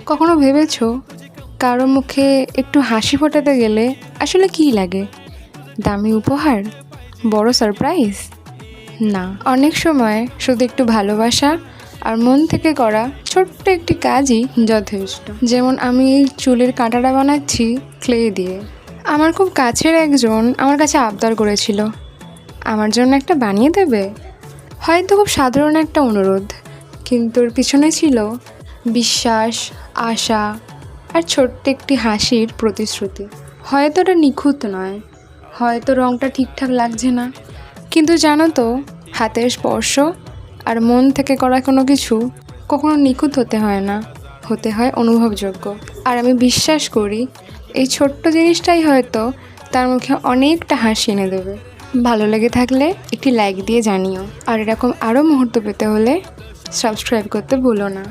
কখনো ভেবেছো কারো মুখে একটু হাসি ফোটাতে গেলে আসলে কী লাগে? দামি উপহার? বড় সারপ্রাইজ? না, অনেক সময় শুধু একটু ভালোবাসা আর মন থেকে করা ছোট্ট একটি কাজই যথেষ্ট। যেমন আমি এই চুলের কাঁটাটা বানাচ্ছি ক্লে দিয়ে। আমার খুব কাছের একজন আমার কাছে আবদার করেছিল, আমার জন্য একটা বানিয়ে দেবে। হয়তো খুব সাধারণ একটা অনুরোধ, কিন্তু ওর পিছনে ছিল বিশ্বাস, আশা আর ছোট্ট একটি হাসির প্রতিশ্রুতি। হয়তো ওটা নিখুঁত নয়, হয়তো রঙটা ঠিকঠাক লাগছে না, কিন্তু জানো তো, হাতের স্পর্শ আর মন থেকে করা কোনো কিছু কখনো নিখুঁত হতে হয় না, হতে হয় অনুভবযোগ্য। আর আমি বিশ্বাস করি এই ছোট্ট জিনিসটাই হয়তো তার মুখে অনেকটা হাসি এনে দেবে। ভালো লেগে থাকলে একটি লাইক দিয়ে জানিও, আর এরকম আরও মুহূর্ত পেতে হলে সাবস্ক্রাইব করতে ভুলো না।